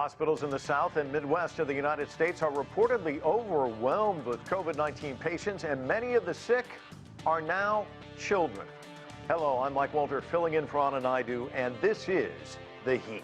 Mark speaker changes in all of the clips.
Speaker 1: Hospitals in the South and Midwest of the United States are reportedly overwhelmed with COVID-19 patients, and many of the sick are now children. Hello, I'm Mike Walter, filling in for Anna Naidu, and this is The Heat.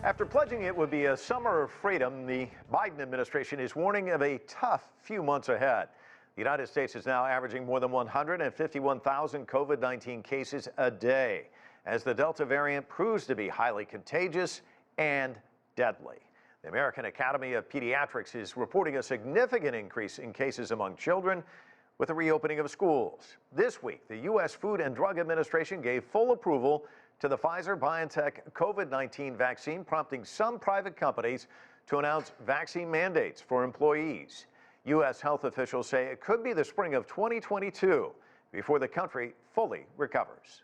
Speaker 1: After pledging it would be a summer of freedom, the Biden administration is warning of a tough few months ahead. The United States is now averaging more than 151,000 COVID-19 cases a day, as the Delta variant proves to be highly contagious and deadly. The American Academy of Pediatrics is reporting a significant increase in cases among children with the reopening of schools. This week, the U.S. Food and Drug Administration gave full approval to the Pfizer-BioNTech COVID-19 vaccine, prompting some private companies to announce vaccine mandates for employees. U.S. health officials say it could be the spring of 2022 before the country fully recovers.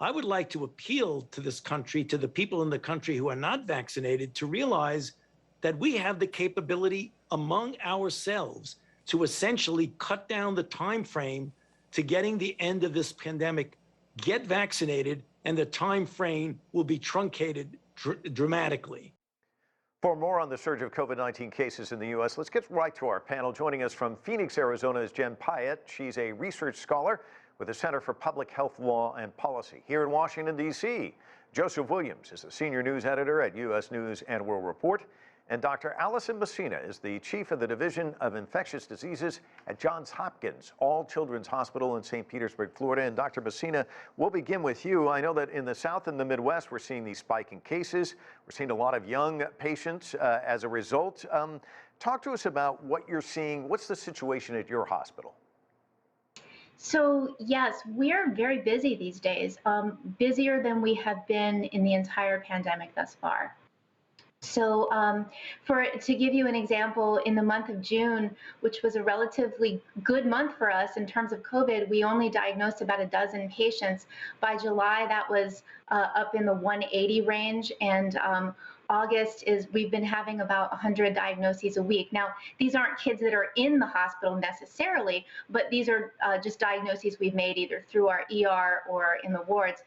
Speaker 2: I would like to appeal to this country, to the people in the country who are not vaccinated, to realize that we have the capability among ourselves to essentially cut down the time frame to getting the end of this pandemic. Get vaccinated, and the time frame will be truncated dramatically.
Speaker 1: For more on the surge of COVID-19 cases in the U.S., let's get right to our panel. Joining us from Phoenix, Arizona is Jen Piatt. She's a research scholar with the Center for Public Health Law and Policy. Here in Washington, D.C., Joseph Williams is the senior news editor at U.S. News and World Report. And Dr. Allison Messina is the chief of the Division of Infectious Diseases at Johns Hopkins All Children's Hospital in St. Petersburg, Florida. And Dr. Messina, we'll begin with you. I know that in the South and the Midwest, we're seeing these spiking cases. We're seeing a lot of young patients as a result. Talk to us about what you're seeing. What's the situation at your hospital?
Speaker 3: So yes, we're very busy these days, busier than we have been in the entire pandemic thus far. So to give you an example, in the month of June, which was a relatively good month for us in terms of COVID, we only diagnosed about a dozen patients. By July, that was up in the 180 range, and August we've been having about 100 diagnoses a week. Now, these aren't kids that are in the hospital necessarily, but these are just diagnoses we've made either through our ER or in the wards.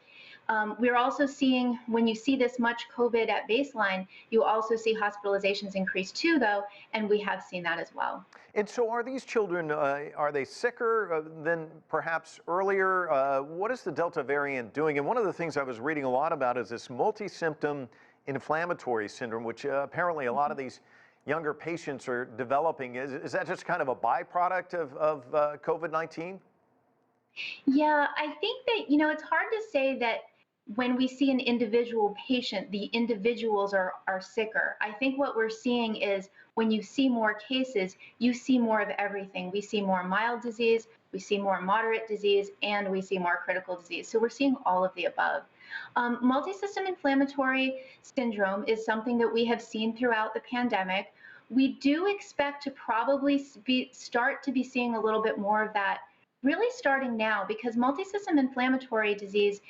Speaker 3: We're also seeing, when you see this much COVID at baseline, you also see hospitalizations increase too, though, and we have seen that as well.
Speaker 1: And so are these children, are they sicker than perhaps earlier? What is the Delta variant doing? And one of the things I was reading a lot about is this multi-symptom inflammatory syndrome, which apparently a lot of these younger patients are developing. Is that just kind of a byproduct of COVID-19?
Speaker 3: Yeah, I think that, it's hard to say that when we see an individual patient, the individuals are sicker. I think what we're seeing is when you see more cases, you see more of everything. We see more mild disease, we see more moderate disease, and we see more critical disease. So we're seeing all of the above. Multisystem inflammatory syndrome is something that we have seen throughout the pandemic. We do expect to probably start to be seeing a little bit more of that really starting now, because multisystem inflammatory disease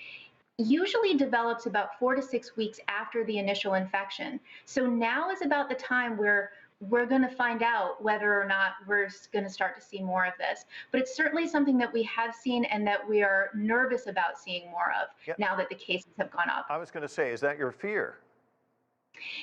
Speaker 3: usually develops about 4 to 6 weeks after the initial infection. So now is about the time where we're going to find out whether or not we're going to start to see more of this. But it's certainly something that we have seen and that we are nervous about seeing more of now that the cases have gone up.
Speaker 1: I was going to say, is that your fear?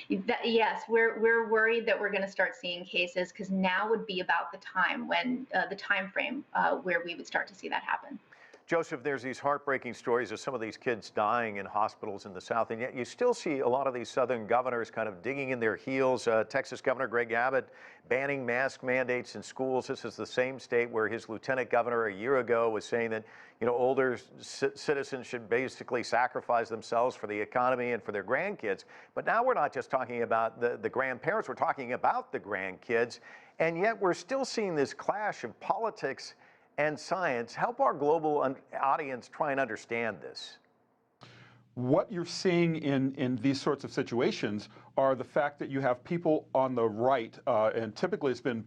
Speaker 3: Yes, we're worried that we're going to start seeing cases, because now would be about the time when the time frame where we would start to see that happen.
Speaker 1: Joseph, there's these heartbreaking stories of some of these kids dying in hospitals in the South, and yet you still see a lot of these Southern governors kind of digging in their heels. Texas Governor Greg Abbott banning mask mandates in schools. This is the same state where his lieutenant governor a year ago was saying that, older citizens should basically sacrifice themselves for the economy and for their grandkids. But now we're not just talking about the grandparents, we're talking about the grandkids, and yet we're still seeing this clash of politics and science. Help our global audience try and understand this.
Speaker 4: What you're seeing in these sorts of situations are the fact that you have people on the right, and typically it's been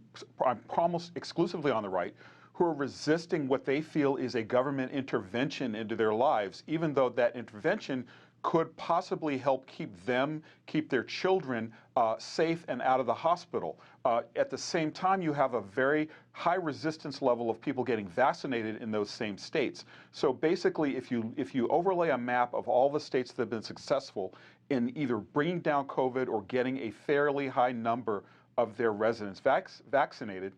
Speaker 4: almost exclusively on the right, who are resisting what they feel is a government intervention into their lives, even though that intervention could possibly help keep their children safe and out of the hospital. At the same time, you have a very high resistance level of people getting vaccinated in those same states. So basically, if you overlay a map of all the states that have been successful in either bringing down COVID or getting a fairly high number of their residents vaccinated,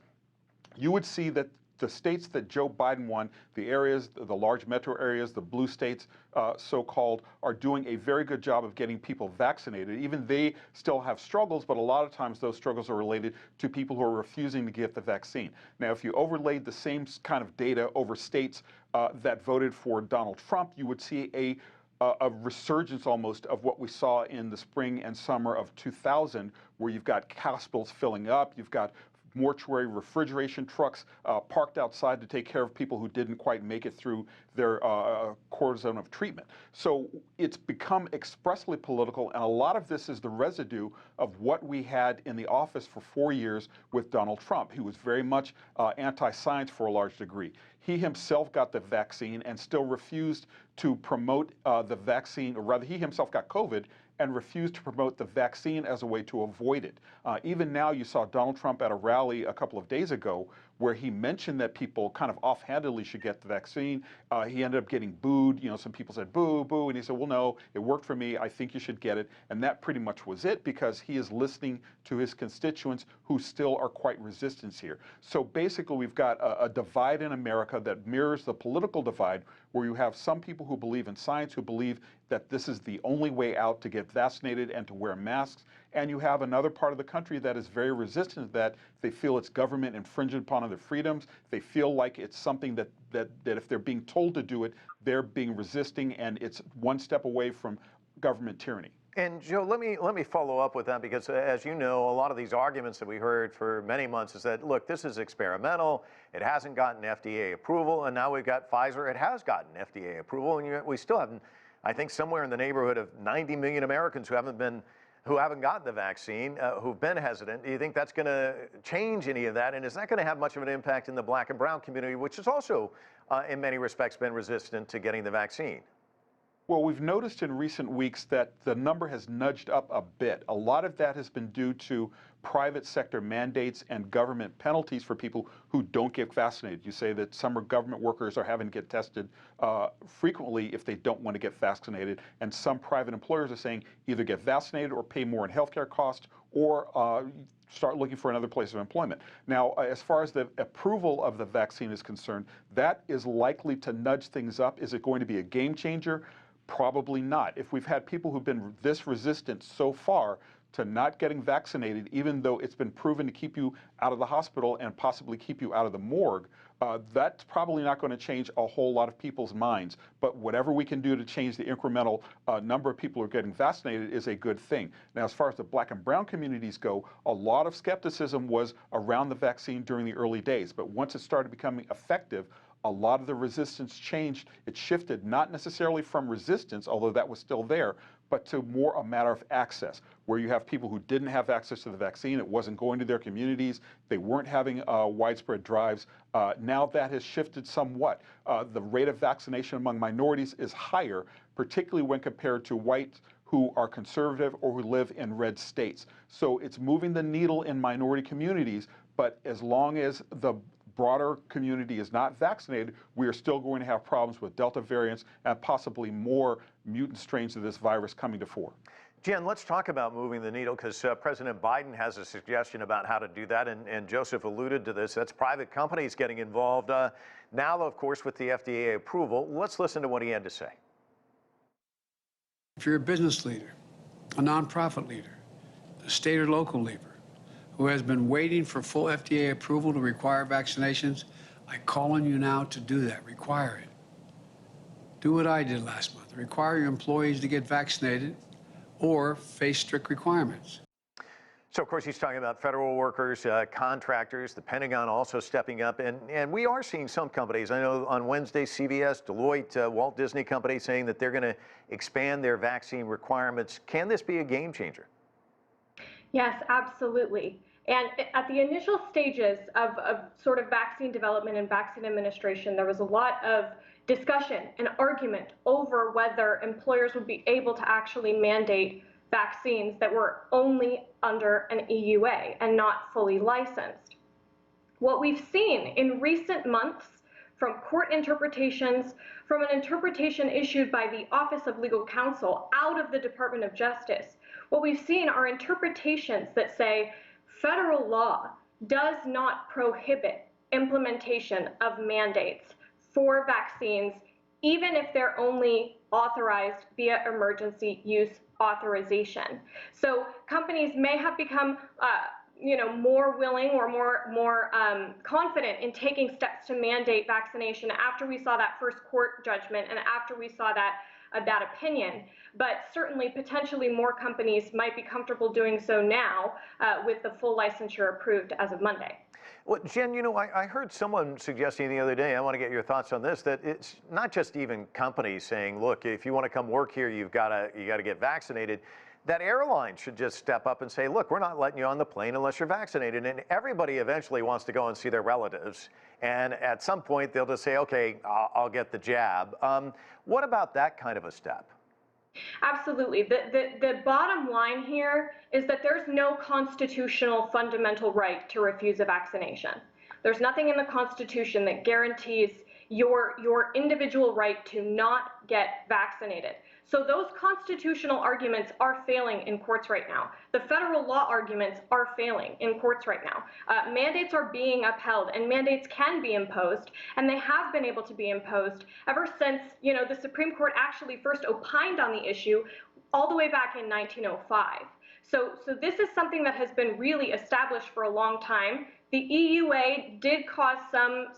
Speaker 4: you would see that the states that Joe Biden won, the areas, the large metro areas, the blue states, so-called, are doing a very good job of getting people vaccinated. Even they still have struggles, but a lot of times those struggles are related to people who are refusing to get the vaccine. Now, if you overlaid the same kind of data over states that voted for Donald Trump, you would see a resurgence almost of what we saw in the spring and summer of 2000, where you've got hospitals filling up, you've got mortuary refrigeration trucks parked outside to take care of people who didn't quite make it through their cortisone of treatment. So it's become expressly political, and a lot of this is the residue of what we had in the office for 4 years with Donald Trump. He was very much anti-science for a large degree. He himself got the vaccine and still refused to promote the vaccine, or rather he himself got COVID and refused to promote the vaccine as a way to avoid it. Even now, you saw Donald Trump at a rally a couple of days ago where he mentioned that people kind of offhandedly should get the vaccine. He ended up getting booed. You know, some people said, boo, boo, and he said, well, no, it worked for me. I think you should get it. And that pretty much was it, because he is listening to his constituents who still are quite resistant here. So basically, we've got a divide in America that mirrors the political divide, where you have some people who believe in science, who believe that this is the only way out to get vaccinated and to wear masks. And you have another part of the country that is very resistant to that. They feel it's government infringing upon their freedoms. They feel like it's something that if they're being told to do it, they're being resisting, and it's one step away from government tyranny.
Speaker 1: And Joe, let me follow up with that, because as you know, a lot of these arguments that we heard for many months is that, look, this is experimental, it hasn't gotten FDA approval, and now we've got Pfizer, it has gotten FDA approval, and we still haven't, I think somewhere in the neighborhood of 90 million Americans who haven't gotten the vaccine, who've been hesitant. Do you think that's going to change any of that? And is that going to have much of an impact in the black and brown community, which has also, in many respects, been resistant to getting the vaccine?
Speaker 4: Well, we've noticed in recent weeks that the number has nudged up a bit. A lot of that has been due to private sector mandates and government penalties for people who don't get vaccinated. You say that some government workers are having to get tested frequently if they don't want to get vaccinated, and some private employers are saying either get vaccinated or pay more in healthcare costs, or start looking for another place of employment. Now, as far as the approval of the vaccine is concerned, that is likely to nudge things up. Is it going to be a game changer? Probably not. If we've had people who've been this resistant so far to not getting vaccinated, even though it's been proven to keep you out of the hospital and possibly keep you out of the morgue, that's probably not going to change a whole lot of people's minds. But whatever we can do to change the incremental number of people who are getting vaccinated is a good thing. Now, as far as the black and brown communities go, a lot of skepticism was around the vaccine during the early days. But once it started becoming effective, a lot of the resistance changed. It shifted not necessarily from resistance, although that was still there, but to more a matter of access, where you have people who didn't have access to the vaccine. It wasn't going to their communities. They weren't having widespread drives. Now that has shifted somewhat. The rate of vaccination among minorities is higher, particularly when compared to whites who are conservative or who live in red states. So it's moving the needle in minority communities, but as long as the broader community is not vaccinated, we are still going to have problems with Delta variants and possibly more mutant strains of this virus coming to fore.
Speaker 1: Jen, let's talk about moving the needle, because President Biden has a suggestion about how to do that, and Joseph alluded to this. That's private companies getting involved. Now, of course, with the FDA approval, let's listen to what he had to say.
Speaker 5: If you're a business leader, a nonprofit leader, a state or local leader, who has been waiting for full FDA approval to require vaccinations, I call on you now to do that. Require it. Do what I did last month. Require your employees to get vaccinated or face strict requirements.
Speaker 1: So, of course, he's talking about federal workers, contractors, the Pentagon also stepping up. And we are seeing some companies, I know on Wednesday, CVS, Deloitte, Walt Disney Company saying that they're going to expand their vaccine requirements. Can this be a game changer?
Speaker 6: Yes, absolutely. And at the initial stages of sort of vaccine development and vaccine administration, there was a lot of discussion and argument over whether employers would be able to actually mandate vaccines that were only under an EUA and not fully licensed. What we've seen in recent months from court interpretations, from an interpretation issued by the Office of Legal Counsel out of the Department of Justice, what we've seen are interpretations that say federal law does not prohibit implementation of mandates for vaccines, even if they're only authorized via emergency use authorization. So companies may have become more willing or more confident in taking steps to mandate vaccination after we saw that first court judgment and after we saw that opinion. But certainly, potentially more companies might be comfortable doing so now with the full licensure approved as of Monday.
Speaker 1: Well, Jen, I heard someone suggesting the other day, I want to get your thoughts on this, that it's not just even companies saying, look, if you want to come work here, you got to get vaccinated. That airlines should just step up and say, look, we're not letting you on the plane unless you're vaccinated. And everybody eventually wants to go and see their relatives. And at some point, they'll just say, okay, I'll get the jab. What about that kind of a step?
Speaker 6: Absolutely. The bottom line here is that there's no constitutional fundamental right to refuse a vaccination. There's nothing in the Constitution that guarantees your individual right to not get vaccinated. So those constitutional arguments are failing in courts right now. The federal law arguments are failing in courts right now. Mandates are being upheld, and mandates can be imposed, and they have been able to be imposed ever since the Supreme Court actually first opined on the issue all the way back in 1905. So this is something that has been really established for a long time. The EUA did cause some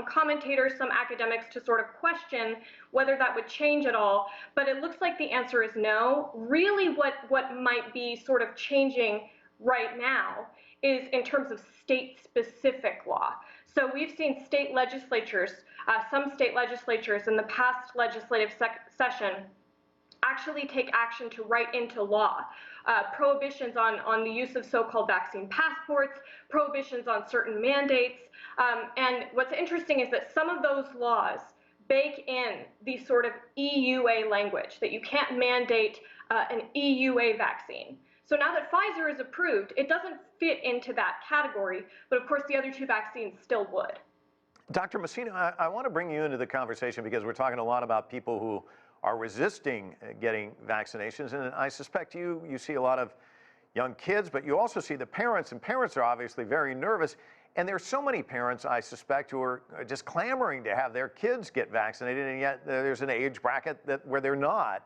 Speaker 6: commentators, some academics to sort of question whether that would change at all, but it looks like the answer is no. Really what might be sort of changing right now is in terms of state-specific law. So we've seen state legislatures, some state legislatures in the past legislative session actually take action to write into law prohibitions on the use of so-called vaccine passports, prohibitions on certain mandates. And what's interesting is that some of those laws bake in the sort of EUA language, that you can't mandate an EUA vaccine. So now that Pfizer is approved, it doesn't fit into that category, but of course the other two vaccines still would.
Speaker 1: Dr. Messina, I want to bring you into the conversation because we're talking a lot about people who are resisting getting vaccinations, and I suspect you see a lot of young kids, but you also see the parents, and parents are obviously very nervous. And there's so many parents, I suspect, who are just clamoring to have their kids get vaccinated, and yet there's an age bracket where they're not.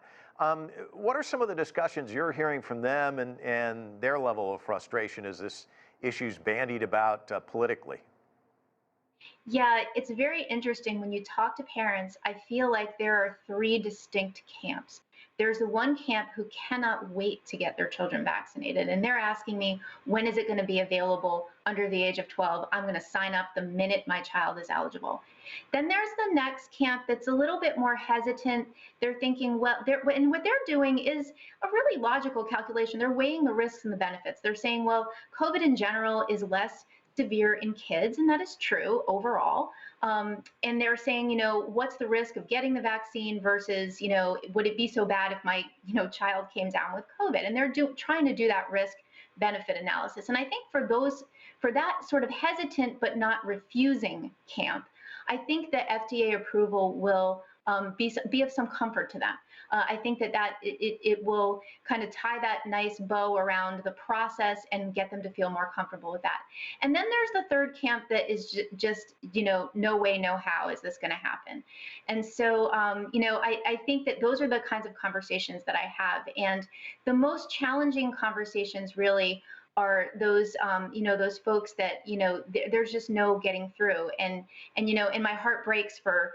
Speaker 1: What are some of the discussions you're hearing from them and their level of frustration as this issue's bandied about politically?
Speaker 3: Yeah, it's very interesting when you talk to parents. I feel like there are three distinct camps. There's the one camp who cannot wait to get their children vaccinated, and they're asking me, when is it going to be available under the age of 12? I'm going to sign up the minute my child is eligible. Then there's the next camp that's a little bit more hesitant. They're thinking, well, and what they're doing is a really logical calculation. They're weighing the risks and the benefits. They're saying, well, COVID in general is less severe in kids, and that is true overall. And they're saying, what's the risk of getting the vaccine versus, would it be so bad if my, child came down with COVID? And they're trying to do that risk-benefit analysis. And I think for that sort of hesitant but not refusing camp, I think that FDA approval will be of some comfort to them. I think that it will kind of tie that nice bow around the process and get them to feel more comfortable with that. And then there's the third camp that is just no way, no how is this going to happen. And so, I think that those are the kinds of conversations that I have. And the most challenging conversations really are those, those folks that, there's just no getting through. And my heart breaks for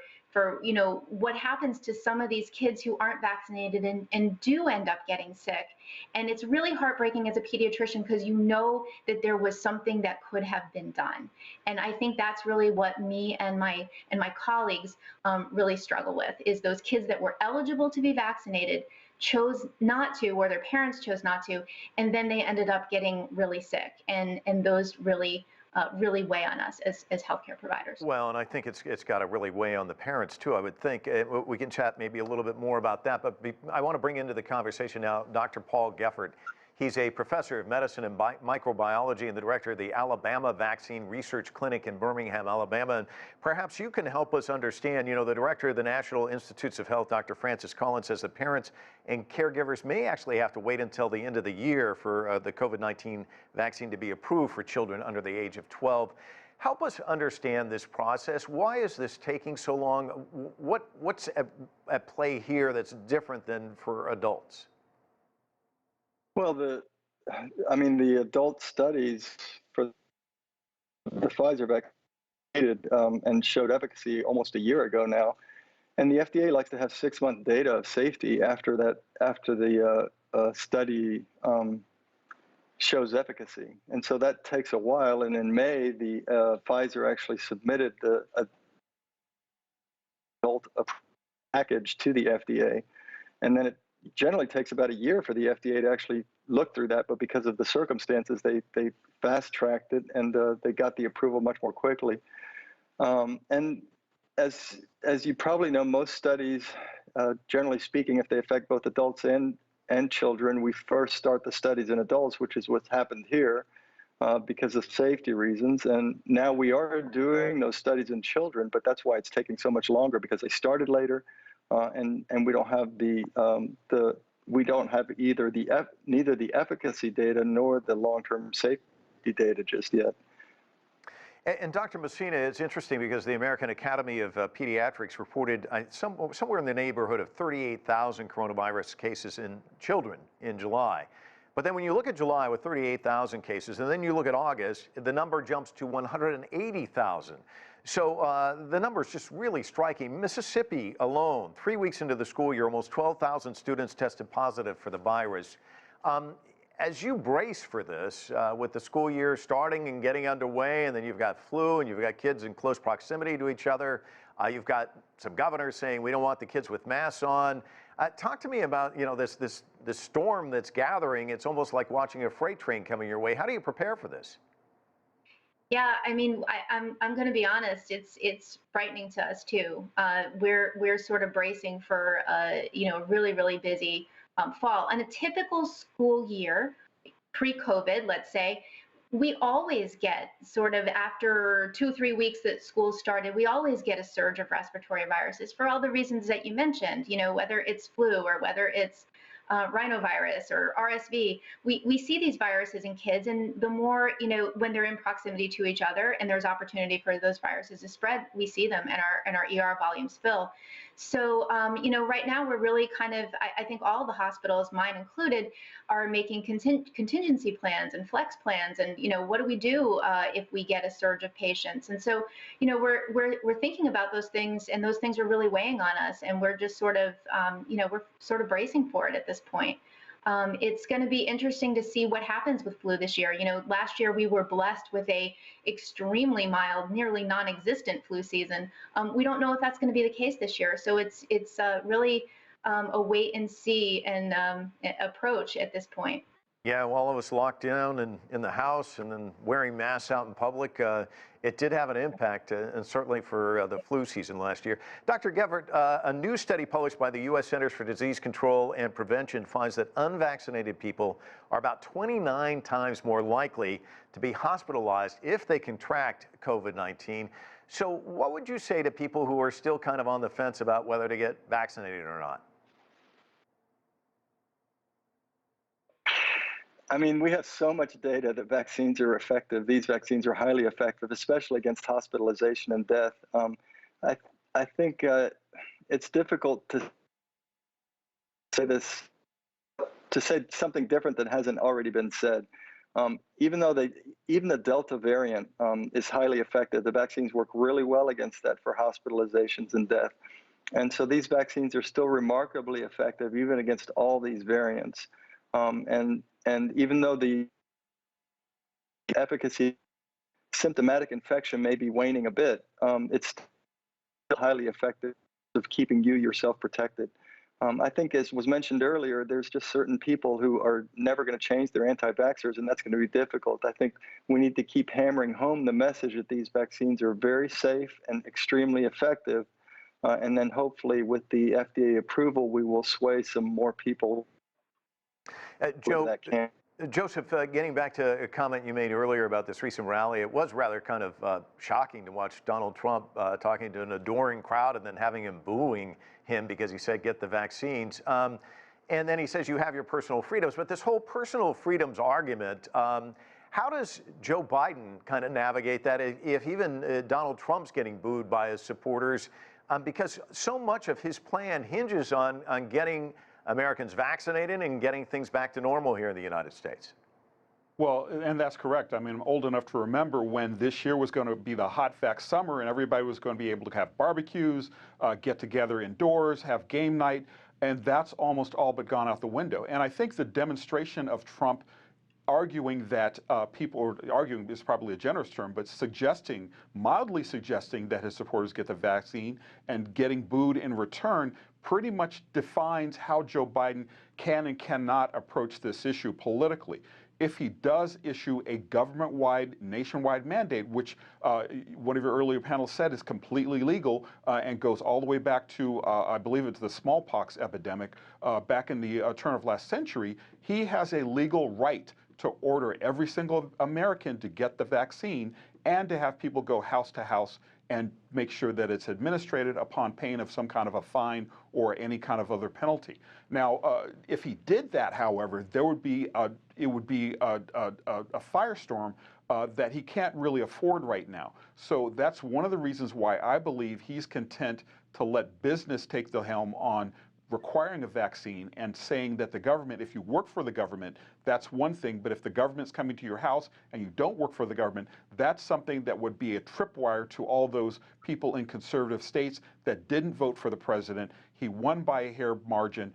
Speaker 3: what happens to some of these kids who aren't vaccinated and do end up getting sick. And it's really heartbreaking as a pediatrician because you know that there was something that could have been done. And I think that's really what me and my colleagues really struggle with, is those kids that were eligible to be vaccinated chose not to, or their parents chose not to, and then they ended up getting really sick. And those really really weigh on us as healthcare providers.
Speaker 1: Well, and I think it's got to really weigh on the parents too, I would think. We can chat maybe a little bit more about that, but I want to bring into the conversation now Dr. Paul Goepfert. He's a professor of medicine and microbiology and the director of the Alabama Vaccine Research Clinic in Birmingham, Alabama. And perhaps you can help us understand, you know, the director of the National Institutes of Health, Dr. Francis Collins, says that parents and caregivers may actually have to wait until the end of the year for the COVID-19 vaccine to be approved for children under the age of 12. Help us understand this process. Why is this taking so long? What's at play here that's different than for adults?
Speaker 7: Well, the adult studies for the Pfizer vaccine and showed efficacy almost a year ago now, and the FDA likes to have 6-month data of safety after the study shows efficacy, and so that takes a while. And in May, the Pfizer actually submitted the adult package to the FDA, and then it generally takes about a year for the FDA to actually look through that, but because of the circumstances, they fast-tracked it, and they got the approval much more quickly. And as you probably know, most studies, generally speaking, if they affect both adults and children, we first start the studies in adults, which is what's happened here because of safety reasons. And now we are doing those studies in children, but that's why it's taking so much longer, because they started later. And we don't have neither the efficacy data nor the long-term safety data just yet.
Speaker 1: And Dr. Messina, it's interesting because the American Academy of Pediatrics reported somewhere in the neighborhood of 38,000 coronavirus cases in children in July. But then when you look at July with 38,000 cases, and then you look at August, the number jumps to 180,000. So the number is just really striking. Mississippi alone, 3 weeks into the school year, almost 12,000 students tested positive for the virus. As you brace for this, with the school year starting and getting underway, and then you've got flu, and you've got kids in close proximity to each other, you've got some governors saying we don't want the kids with masks on. Talk to me about, you know, this storm that's gathering. It's almost like watching a freight train coming your way. How do you prepare for this?
Speaker 3: Yeah, I mean, I'm going to be honest. It's frightening to us too. We're sort of bracing for a really busy fall. On a typical school year, pre-COVID, let's say, we always get sort of after 2-3 weeks that school started, we always get a surge of respiratory viruses for all the reasons that you mentioned. You know, whether it's flu or whether it's rhinovirus or RSV, we see these viruses in kids, and the more, when they're in proximity to each other and there's opportunity for those viruses to spread, we see them, and our ER volumes fill. So, right now we're really kind of, I think all the hospitals, mine included, are making contingency plans and flex plans, and what do we do if we get a surge of patients? And so, we're thinking about those things, and those things are really weighing on us, and we're just sort of, we're sort of bracing for it at this point. It's going to be interesting to see what happens with flu this year. Last year we were blessed with a extremely mild, nearly non-existent flu season. We don't know if that's going to be the case this year. So it's really a wait and see and approach at this point.
Speaker 1: Yeah, well, all of us locked down in the house and then wearing masks out in public, it did have an impact, and certainly for the flu season last year. Dr. Goepfert, a new study published by the U.S. Centers for Disease Control and Prevention finds that unvaccinated people are about 29 times more likely to be hospitalized if they contract COVID-19. So what would you say to people who are still kind of on the fence about whether to get vaccinated or not?
Speaker 7: I mean, we have so much data that vaccines are effective. These vaccines are highly effective, especially against hospitalization and death. I think it's difficult to say something different that hasn't already been said. Even the Delta variant is highly effective, the vaccines work really well against that for hospitalizations and death. And so these vaccines are still remarkably effective even against all these variants. And even though the efficacy, symptomatic infection may be waning a bit, it's still highly effective of keeping yourself protected. I think, as was mentioned earlier, there's just certain people who are never going to change their anti-vaxxers, and that's going to be difficult. I think we need to keep hammering home the message that these vaccines are very safe and extremely effective. And then hopefully with the FDA approval, we will sway some more people.
Speaker 1: Joseph, getting back to a comment you made earlier about this recent rally, it was rather kind of shocking to watch Donald Trump talking to an adoring crowd and then having him booing him because he said, get the vaccines. And then he says, you have your personal freedoms. But this whole personal freedoms argument, how does Joe Biden kind of navigate that if even Donald Trump's getting booed by his supporters? Because so much of his plan hinges on getting Americans vaccinated and getting things back to normal here in the United States.
Speaker 4: Well, and that's correct. I mean, I'm old enough to remember when this year was going to be the hot vax summer and everybody was going to be able to have barbecues, get together indoors, have game night, and that's almost all but gone out the window. And I think the demonstration of Trump arguing that arguing is probably a generous term, but mildly suggesting that his supporters get the vaccine and getting booed in return pretty much defines how Joe Biden can and cannot approach this issue politically. If he does issue a government-wide, nationwide mandate, which one of your earlier panels said is completely legal and goes all the way back to, I believe it's the smallpox epidemic back in the turn of last century, he has a legal right to order every single American to get the vaccine and to have people go house to house and make sure that it's administered upon pain of some kind of a fine or any kind of other penalty. Now, if he did that, however, it would be a firestorm that he can't really afford right now. So that's one of the reasons why I believe he's content to let business take the helm on requiring a vaccine and saying that the government, if you work for the government, that's one thing, but if the government's coming to your house and you don't work for the government, that's something that would be a tripwire to all those people in conservative states that didn't vote for the president. He won by a hair margin,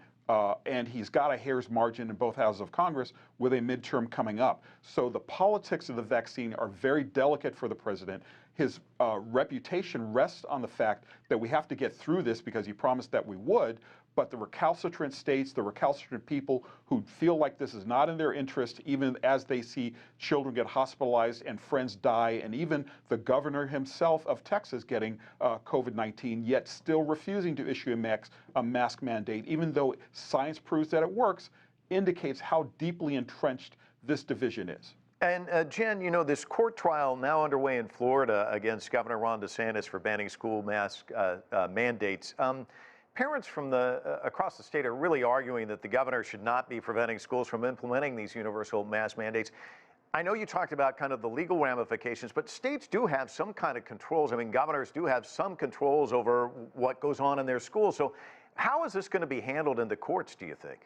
Speaker 4: and he's got a hair's margin in both houses of Congress with a midterm coming up. So the politics of the vaccine are very delicate for the president. His reputation rests on the fact that we have to get through this because he promised that we would, but the recalcitrant states, the recalcitrant people who feel like this is not in their interest, even as they see children get hospitalized and friends die, and even the governor himself of Texas getting COVID-19, yet still refusing to issue a mask mandate, even though science proves that it works, indicates how deeply entrenched this division is.
Speaker 1: And Jen, you know, this court trial now underway in Florida against Governor Ron DeSantis for banning school mask mandates. Parents from across the state are really arguing that the governor should not be preventing schools from implementing these universal mask mandates. I know you talked about kind of the legal ramifications, but states do have some kind of controls. I mean, governors do have some controls over what goes on in their schools. So how is this going to be handled in the courts, do you think?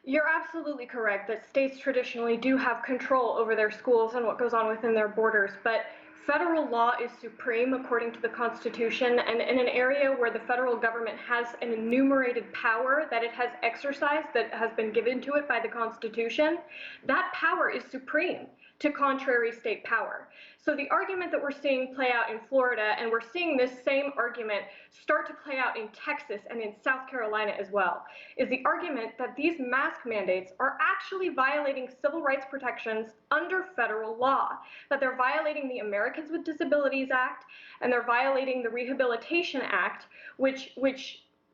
Speaker 6: You're absolutely correct that states traditionally do have control over their schools and what goes on within their borders, but federal law is supreme according to the Constitution, and in an area where the federal government has an enumerated power that it has exercised, that has been given to it by the Constitution, that power is supreme to contrary state power. So the argument that we're seeing play out in Florida, and we're seeing this same argument start to play out in Texas and in South Carolina as well, is the argument that these mask mandates are actually violating civil rights protections under federal law, that they're violating the Americans with Disabilities Act, and they're violating the Rehabilitation Act, which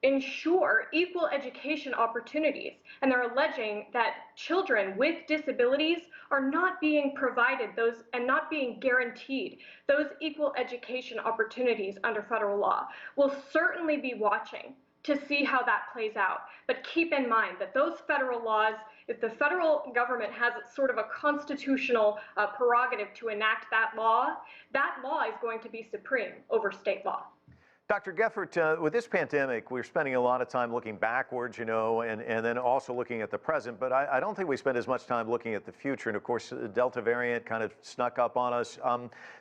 Speaker 6: ensure equal education opportunities. And they're alleging that children with disabilities are not being provided those and not being guaranteed those equal education opportunities under federal law. We'll certainly be watching to see how that plays out. But keep in mind that those federal laws, if the federal government has sort of a constitutional prerogative to enact that law is going to be supreme over state law.
Speaker 1: Dr. Goepfert, with this pandemic, we're spending a lot of time looking backwards, you know, and then also looking at the present, but I don't think we spend as much time looking at the future. And of course, the Delta variant kind of snuck up on us.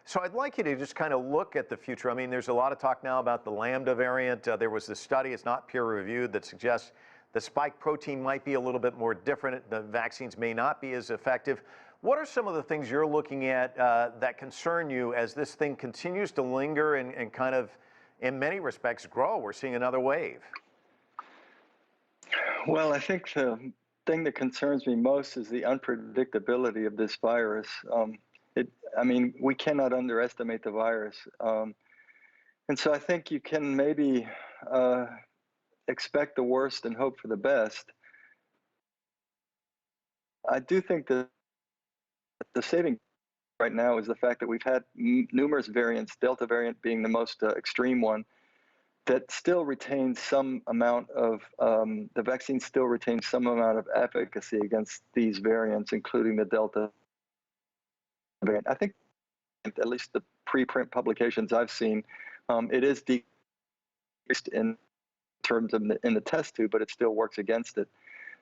Speaker 1: So I'd like you to just kind of look at the future. I mean, there's a lot of talk now about the Lambda variant. There was this study, it's not peer reviewed, that suggests the spike protein might be a little bit more different. The vaccines may not be as effective. What are some of the things you're looking at that concern you as this thing continues to linger and kind of, in many respects, grow? We're seeing another wave.
Speaker 7: Well, I think the thing that concerns me most is the unpredictability of this virus. I mean, we cannot underestimate the virus. And so I think you can maybe expect the worst and hope for the best. I do think that the saving right now is the fact that we've had numerous variants, Delta variant being the most extreme one, that still retains some amount of, the vaccine still retains some amount of efficacy against these variants, including the Delta variant. I think at least the preprint publications I've seen, it is decreased in terms of in the test tube, but it still works against it.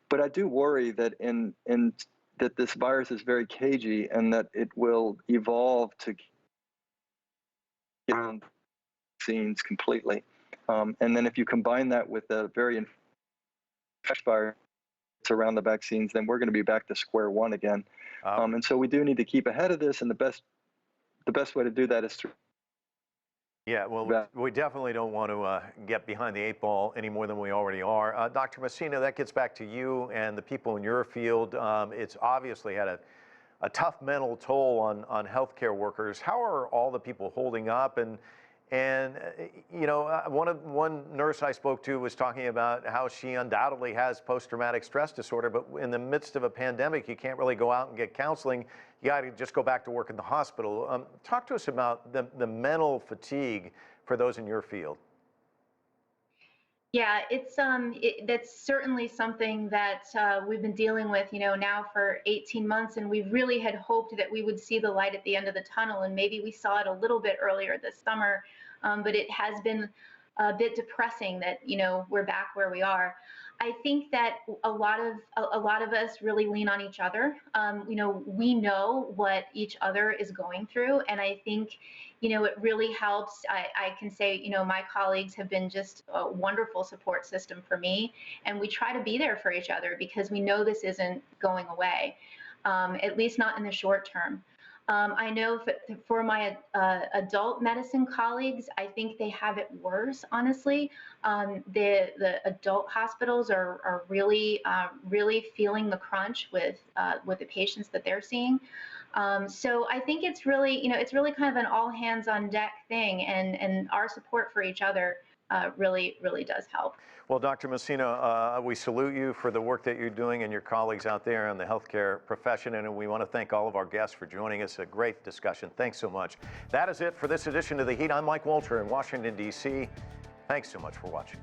Speaker 7: But I do worry that that this virus is very cagey and that it will evolve to get around vaccines completely. And then if you combine that with a very infectious virus around the vaccines, then we're going to be back to square one again. And so we do need to keep ahead of this, and the best way to do that is through.
Speaker 1: Yeah, well, we definitely don't want to get behind the 8 ball any more than we already are. Dr. Messina, that gets back to you and the people in your field. It's obviously had a tough mental toll on healthcare workers. How are all the people holding up? And you know, one nurse I spoke to was talking about how she undoubtedly has post-traumatic stress disorder, but in the midst of a pandemic, you can't really go out and get counseling. You got to just go back to work in the hospital. Talk to us about the mental fatigue for those in your field.
Speaker 3: Yeah, that's certainly something that we've been dealing with, you know, now for 18 months, and we really had hoped that we would see the light at the end of the tunnel, and maybe we saw it a little bit earlier this summer, but it has been a bit depressing that, you know, we're back where we are. I think that a lot of us really lean on each other. You know, we know what each other is going through, and I think, you know, it really helps. I can say, you know, my colleagues have been just a wonderful support system for me, and we try to be there for each other because we know this isn't going away, at least not in the short term. I know for my adult medicine colleagues, I think they have it worse, honestly. The adult hospitals are really feeling the crunch with the patients that they're seeing. So I think it's really, you know, it's really kind of an all hands on deck thing, and our support for each other really does help.
Speaker 1: Well, Dr. Messina, we salute you for the work that you're doing and your colleagues out there in the healthcare profession, and we want to thank all of our guests for joining us. A great discussion. Thanks so much. That is it for this edition of The Heat. I'm Mike Walter in Washington, D.C. Thanks so much for watching.